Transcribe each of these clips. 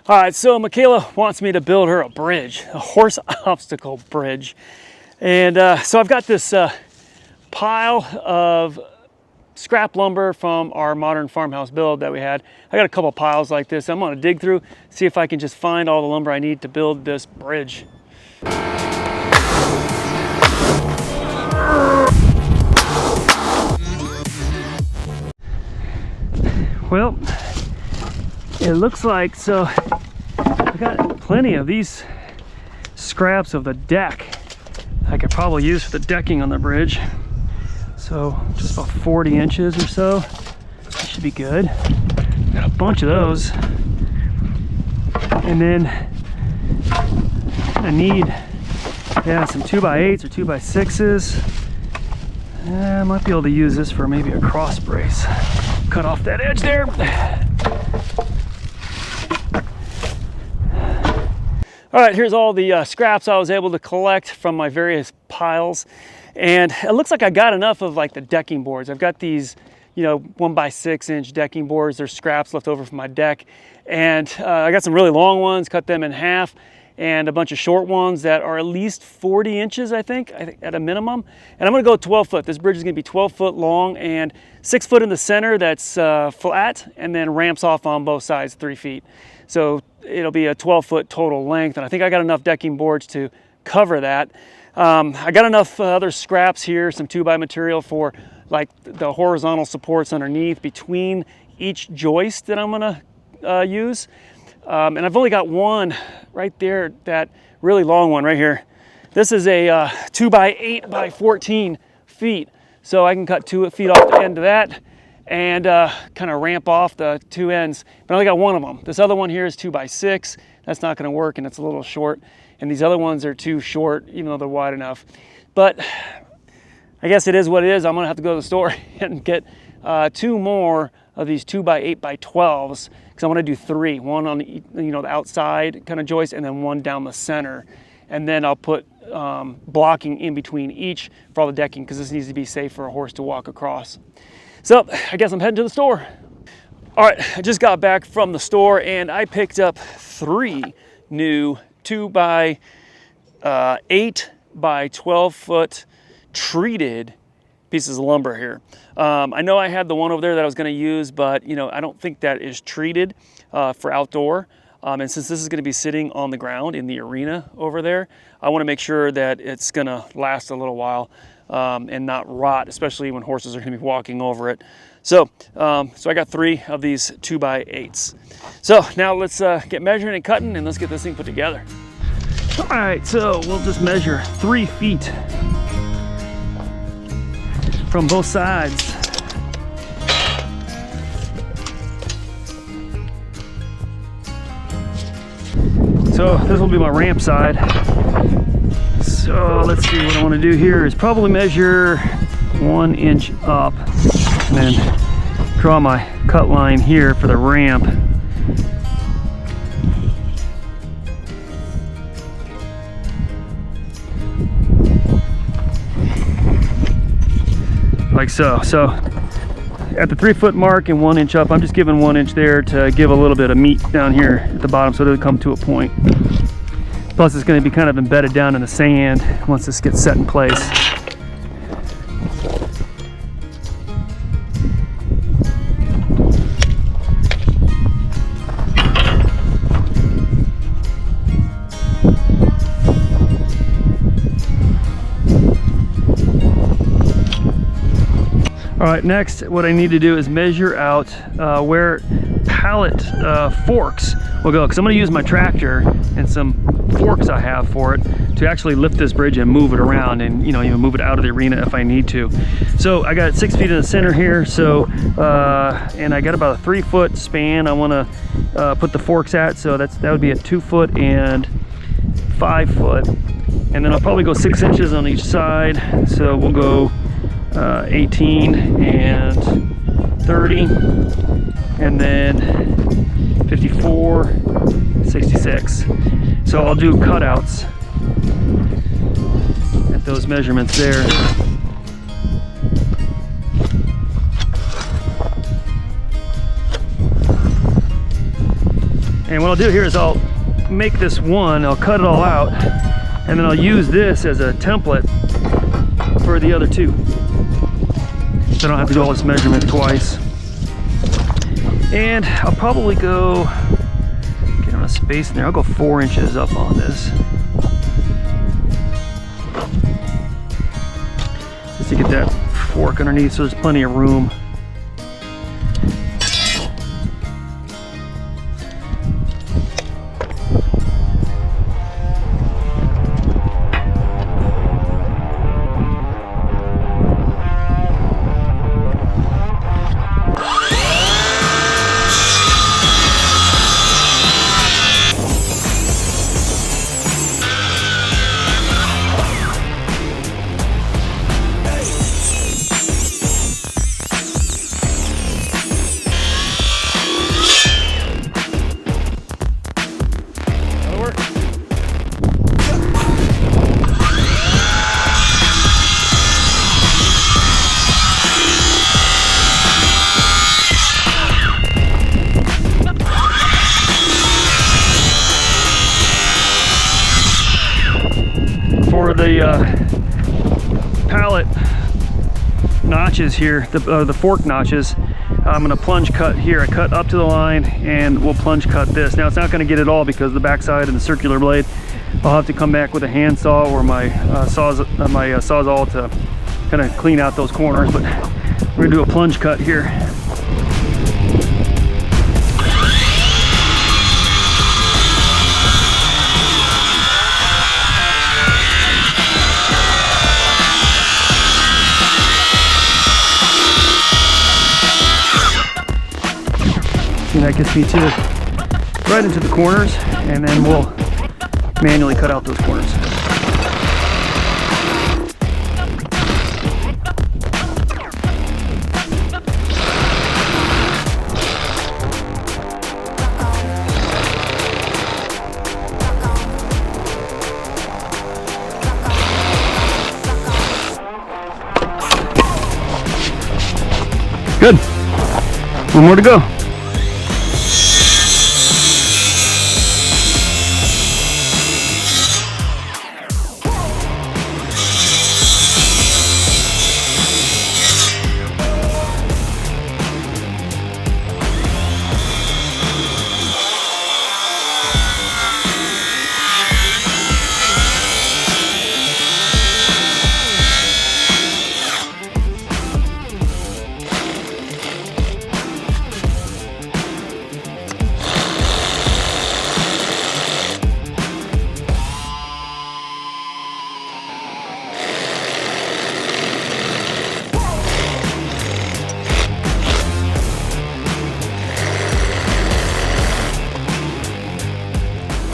All right, so Makayla wants me to build her a bridge, a horse obstacle bridge. And so I've got this pile of scrap lumber from our modern farmhouse build that we had. I got a couple piles like this. I'm gonna dig through, see if I can just find all the lumber I need to build this bridge. Well, it looks like, so I got plenty of these scraps of the deck I could probably use for the decking on the bridge. So just about 40 inches or so. That should be good. Got a bunch of those. And then I need, some 2x8s or 2x6s. I might be able to use this for maybe a cross brace. Cut off that edge there. All right, here's all the scraps I was able to collect from my various piles. And it looks like I got enough of like the decking boards. I've got these, 1x6-inch decking boards. There's scraps left over from my deck. And I got some really long ones, cut them in half, and a bunch of short ones that are at least 40 inches, I think at a minimum. And I'm gonna go 12 foot. This bridge is gonna be 12 foot long and 6 foot in the center that's flat, and then ramps off on both sides 3 feet. So it'll be a 12 foot total length. And I think I got enough decking boards to cover that. I got enough other scraps here, some 2x material for like the horizontal supports underneath between each joist that I'm gonna use. And I've only got one right there, that really long one right here. This is a 2x8 by 14 feet. So I can cut 2 feet off the end of that and kind of ramp off the 2 ends. But I only got one of them. This other one here is 2x6. That's not gonna work, and it's a little short. And these other ones are too short, even though they're wide enough. But I guess it is what it is. I'm gonna have to go to the store and get 2 more of these 2x8 by 12s, because I want to do 3. One on the, the outside kind of joist, and then one down the center. And then I'll put blocking in between each for all the decking, because this needs to be safe for a horse to walk across. So I guess I'm heading to the store. All right, I just got back from the store and I picked up 3 new 2x8 by 12 foot treated pieces of lumber here. I know I had the one over there that I was going to use, but I don't think that is treated for outdoor. And since this is going to be sitting on the ground in the arena over there, I want to make sure that it's going to last a little while and not rot, especially when horses are going to be walking over it. So I got 3 of these 2x8s. So now let's get measuring and cutting, and let's get this thing put together. All right, so we'll just measure 3 feet from both sides. So this will be my ramp side. So let's see, what I want to do here is probably measure 1 inch up and then draw my cut line here for the ramp. Like so. So at the 3 foot mark and 1 inch up, I'm just giving 1 inch there to give a little bit of meat down here at the bottom so it doesn't come to a point. Plus it's going to be kind of embedded down in the sand once this gets set in place. All right, next what I need to do is measure out where pallet forks will go, because I'm going to use my tractor and some forks I have for it to actually lift this bridge and move it around, and even move it out of the arena if I need to. So I got 6 feet in the center here, so and I got about a 3 foot span I want to put the forks at, so that would be at 2 foot and 5 foot, and then I'll probably go 6 inches on each side, so we'll go 18 and 30, and then 54, 66. So I'll do cutouts at those measurements there. And what I'll do here is I'll make this one, I'll cut it all out, and then I'll use this as a template for the other two. So I don't have to do all this measurement twice. And I'll probably go, get on a space in there, I'll go 4 inches up on this. Just to get that fork underneath so there's plenty of room. For the pallet notches here, the fork notches, I'm going to plunge cut here. I cut up to the line and we'll plunge cut this. Now it's not going to get it all because the backside and the circular blade, I'll have to come back with a hand saw or my sawzall to kind of clean out those corners, but we're going to do a plunge cut here. And that gets me to right into the corners, and then we'll manually cut out those corners. Good. One more to go.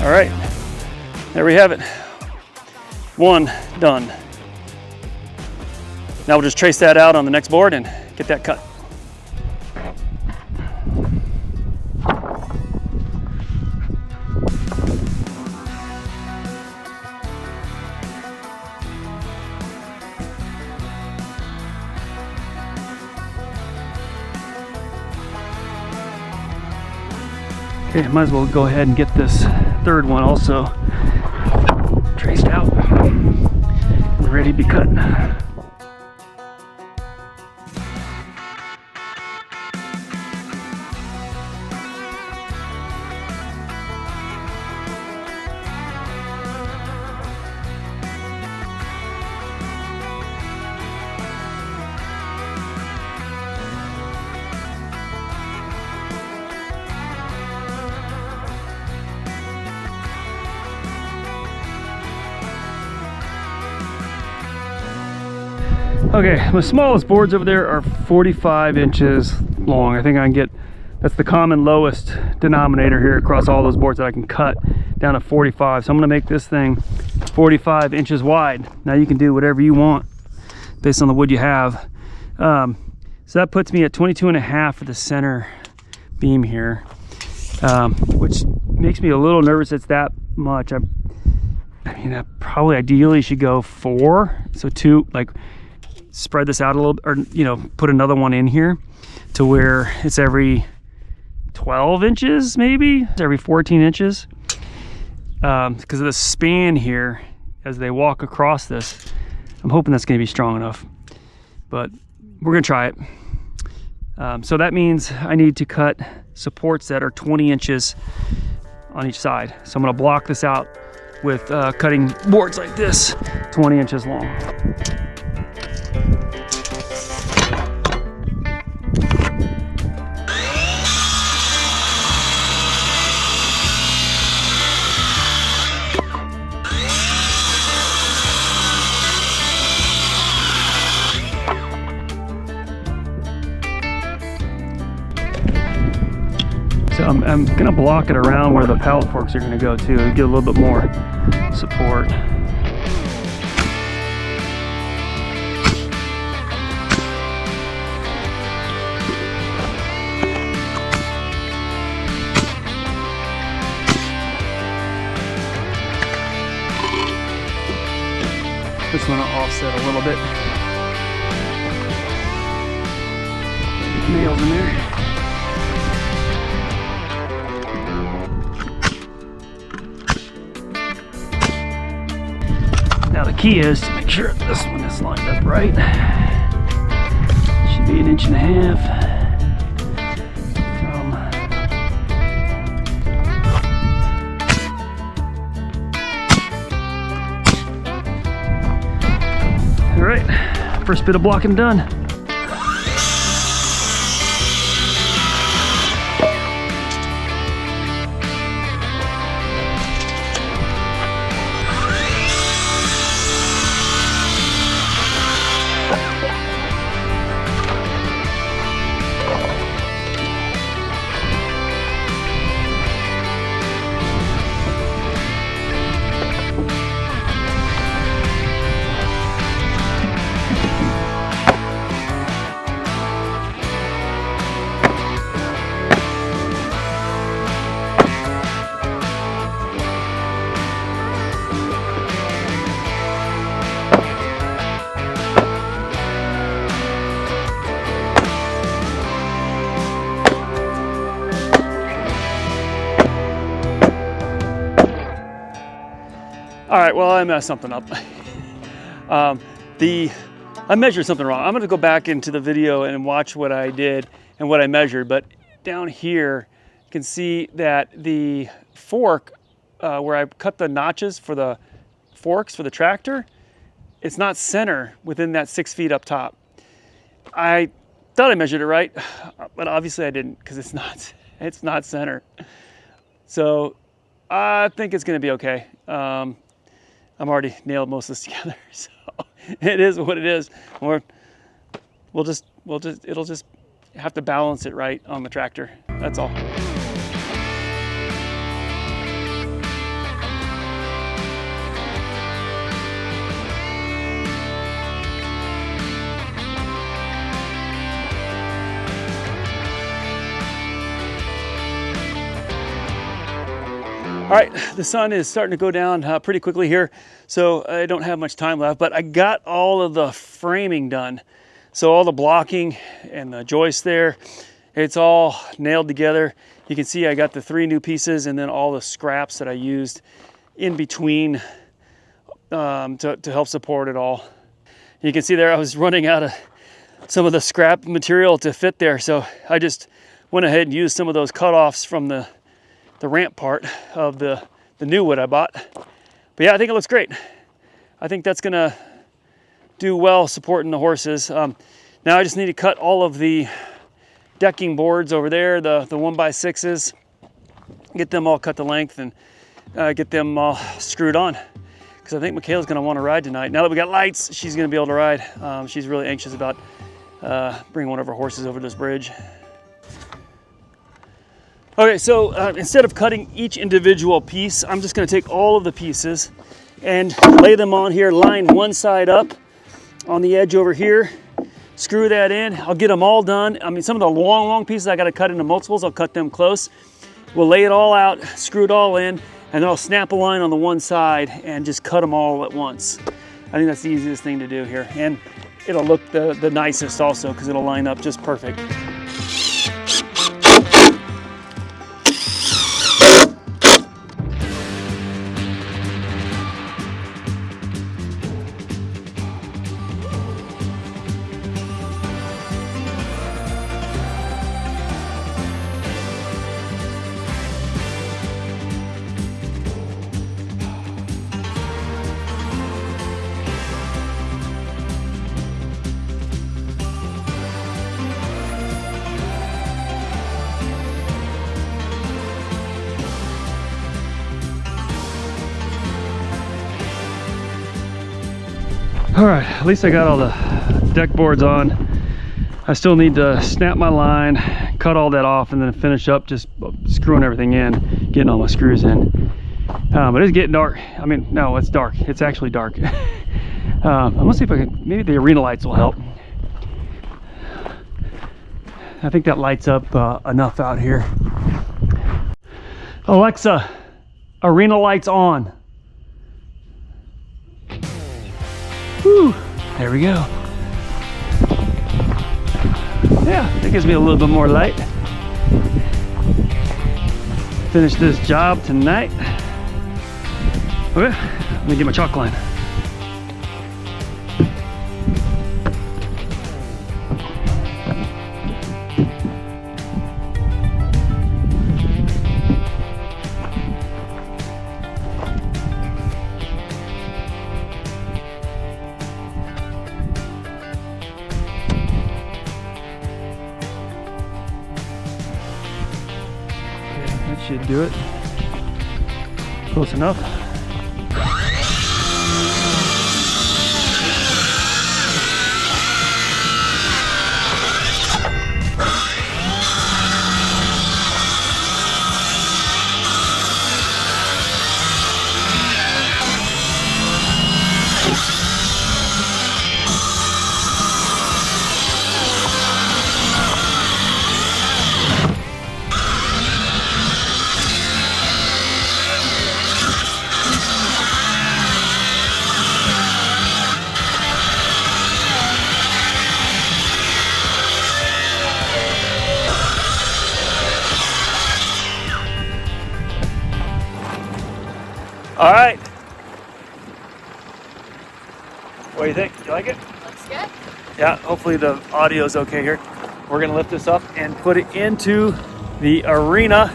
All right, there we have it. One done. Now we'll just trace that out on the next board and get that cut. Okay, might as well go ahead and get this third one also traced out and ready to be cut. Okay, my smallest boards over there are 45 inches long. I think I can get, that's the common lowest denominator here across all those boards that I can cut down to 45. So I'm gonna make this thing 45 inches wide. Now you can do whatever you want based on the wood you have. So that puts me at 22.5 for the center beam here, which makes me a little nervous it's that much. I mean, I probably ideally should go 4. So 2, like, spread this out a little, or, you know, put another one in here to where it's every 12 inches, maybe every 14 inches. Because of the span here as they walk across this. I'm hoping that's going to be strong enough, but we're going to try it. So that means I need to cut supports that are 20 inches on each side. So I'm going to block this out with cutting boards like this, 20 inches long. So I'm gonna block it around where the pallet forks are gonna go too, and get a little bit more support. Just want to offset a little bit. Nails in there. Now the key is to make sure this one is lined up right. Should be 1.5 inches from. All right, first bit of blocking done. All right, well, I messed something up. I measured something wrong. I'm gonna go back into the video and watch what I did and what I measured, but down here, you can see that the fork, where I cut the notches for the forks for the tractor, it's not center within that 6 feet up top. I thought I measured it right, but obviously I didn't, because it's not center. So I think it's gonna be okay. I'm already nailed most of this together, so it is what it is. Or it'll just have to balance it right on the tractor. That's all. All right, the sun is starting to go down pretty quickly here, so I don't have much time left, but I got all of the framing done. So all the blocking and the joist there, it's all nailed together. You can see I got the 3 new pieces and then all the scraps that I used in between to help support it all. You can see there I was running out of some of the scrap material to fit there, so I just went ahead and used some of those cutoffs from the ramp part of the new wood I bought. But yeah, I think it looks great. I think that's gonna do well supporting the horses. Now I just need to cut all of the decking boards over there, the 1x6s, get them all cut to length and get them all screwed on. Because I think Makayla's gonna want to ride tonight. Now that we got lights, she's gonna be able to ride. She's really anxious about bringing one of her horses over this bridge. Okay, so instead of cutting each individual piece, I'm just gonna take all of the pieces and lay them on here, line one side up on the edge over here, screw that in. I'll get them all done. I mean, some of the long pieces I gotta cut into multiples, I'll cut them close. We'll lay it all out, screw it all in, and then I'll snap a line on the one side and just cut them all at once. I think that's the easiest thing to do here. And it'll look the nicest also, because it'll line up just perfect. All right, at least I got all the deck boards on. I still need to snap my line, cut all that off, and then finish up just screwing everything in, getting all my screws in. But it's getting dark. I mean, no, it's dark. It's actually dark. I'm gonna see if I can, maybe the arena lights will help. I think that lights up enough out here. Alexa, arena lights on. Whew, there we go. Yeah, that gives me a little bit more light. Finish this job tonight. Okay, let me get my chalk line. Should do it. Close enough. All right. What do you think? You like it? Looks good. Yeah, hopefully the audio is okay here. We're gonna lift this up and put it into the arena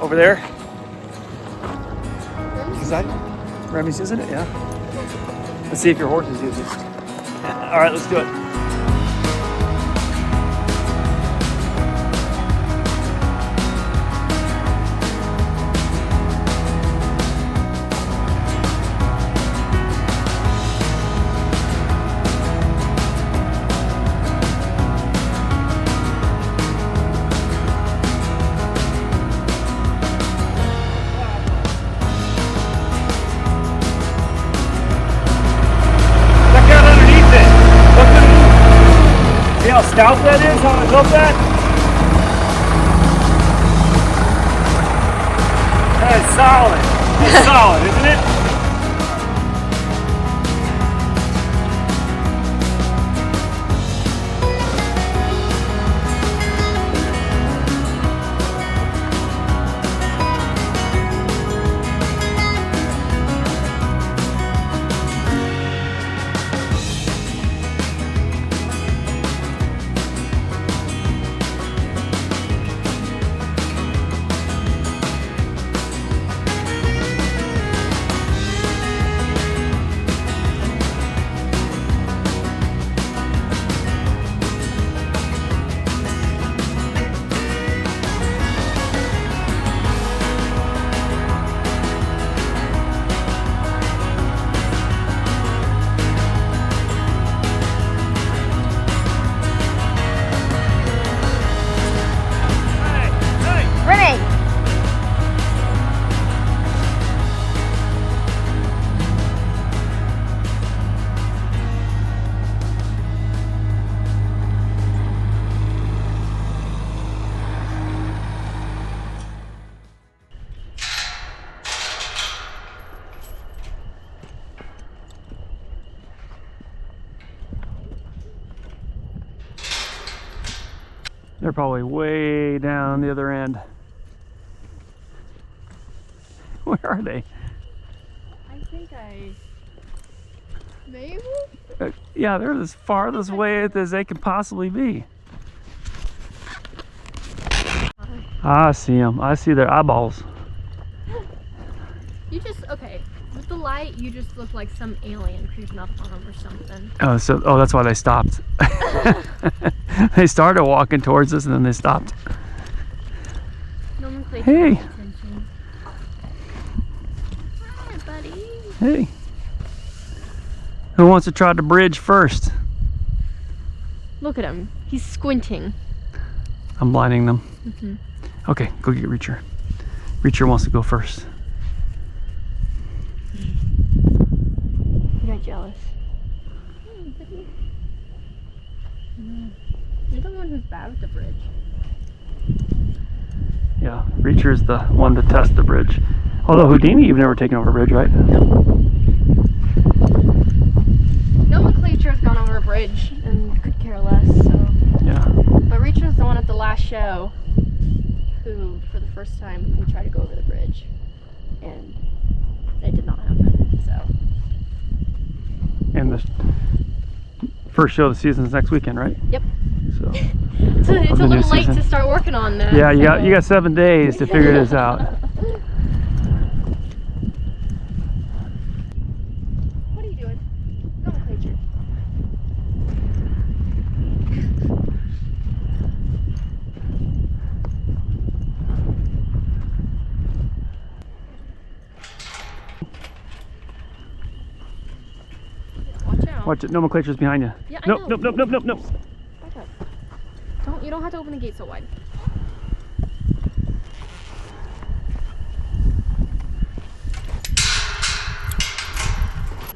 over there. Is that Remy's using it? Yeah. Let's see if your horse is using it. All right, let's do it. How stout that is, how I built that? That's solid. That's solid, isn't it? They're probably way down the other end. Where are they? I think maybe? Yeah, they're as farthest away as they can possibly be. I see them. I see their eyeballs. You just, okay, with the light, you just look like some alien creeping up on them or something. Oh, that's why they stopped. They started walking towards us and then they stopped. Hey. Hi, buddy. Hey. Who wants to try the bridge first? Look at him. He's squinting. I'm blinding them. Okay, go get Reacher. Reacher wants to go first. You're jealous. You're the one who's bad with the bridge. Yeah, Reacher's the one to test the bridge. Although Houdini, you've never taken over a bridge, right? Nomenclature's gone over a bridge and could care less, so. Yeah. But Reacher's the one at the last show who, for the first time, we tried to go over the bridge. And it did not happen, so. And the first show of the season is next weekend, right? Yep. So. It's a little late season. to start working on that. Yeah, you got 7 days to figure this out. What are you doing? Nomenclature. Watch out. Watch it, nomenclature's behind you. Yeah, I nope, know. nope, nope, nope, nope, nope. Back up. You don't have to open the gate so wide.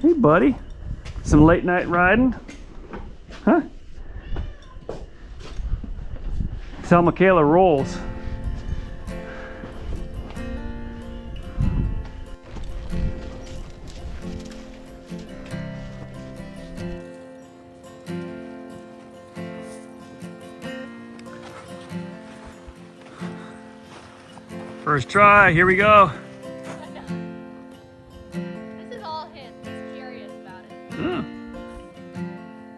Hey, buddy. Some late night riding? Huh? That's how Makayla rolls. First try, here we go. This is all him. He's curious about it. Huh.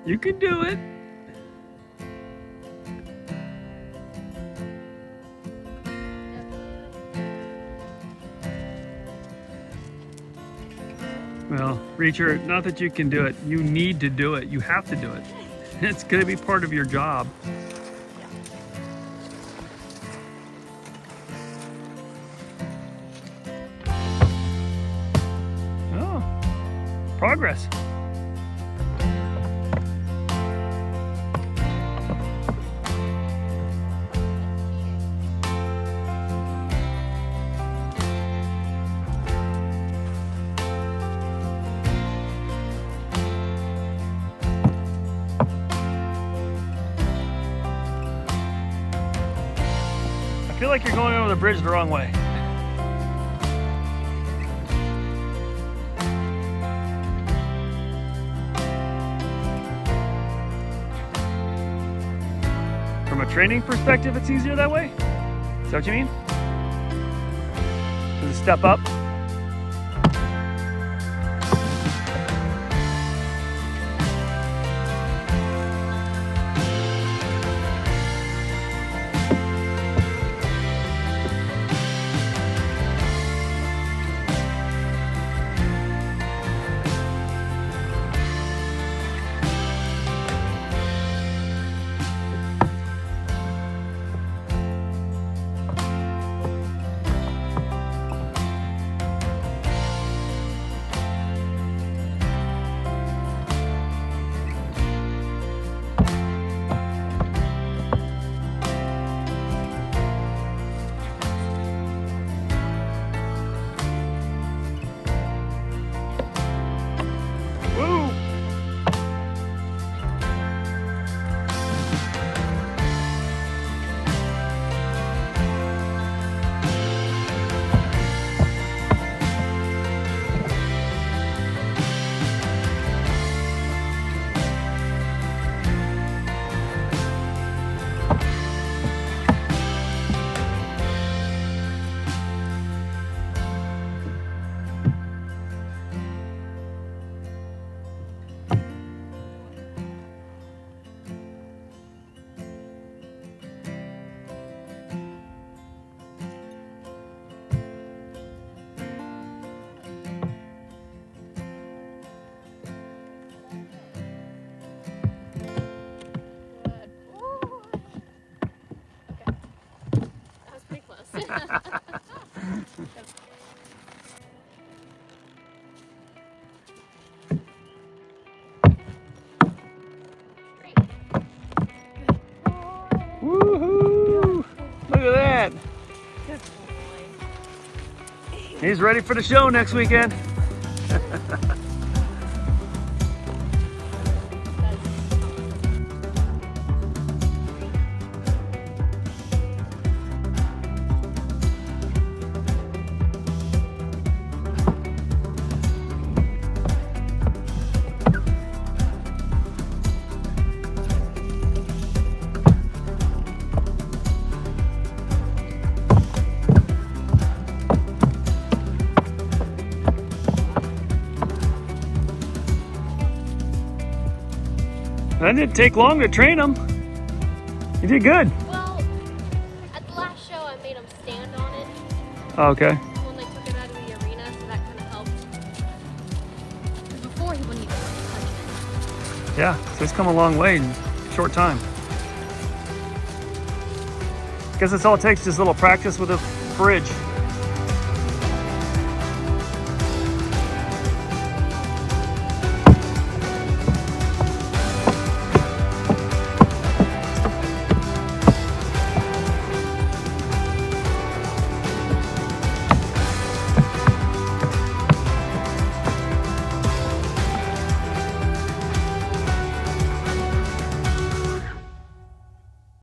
You can do it. Well, Reacher, not that you can do it. You need to do it. You have to do it. It's going to be part of your job. Oh, progress. I feel like you're going over the bridge the wrong way. From a training perspective, it's easier that way? Is that what you mean? Does it step up? Woo! He's ready for the show next weekend. That didn't take long to train him. You did good. Well, at the last show, I made him stand on it Okay. when they took it out of the arena, so that kind of helped. Because before, he wouldn't even touch it. Yeah, so he's come a long way in a short time. Guess that's all it takes, just a little practice with a bridge.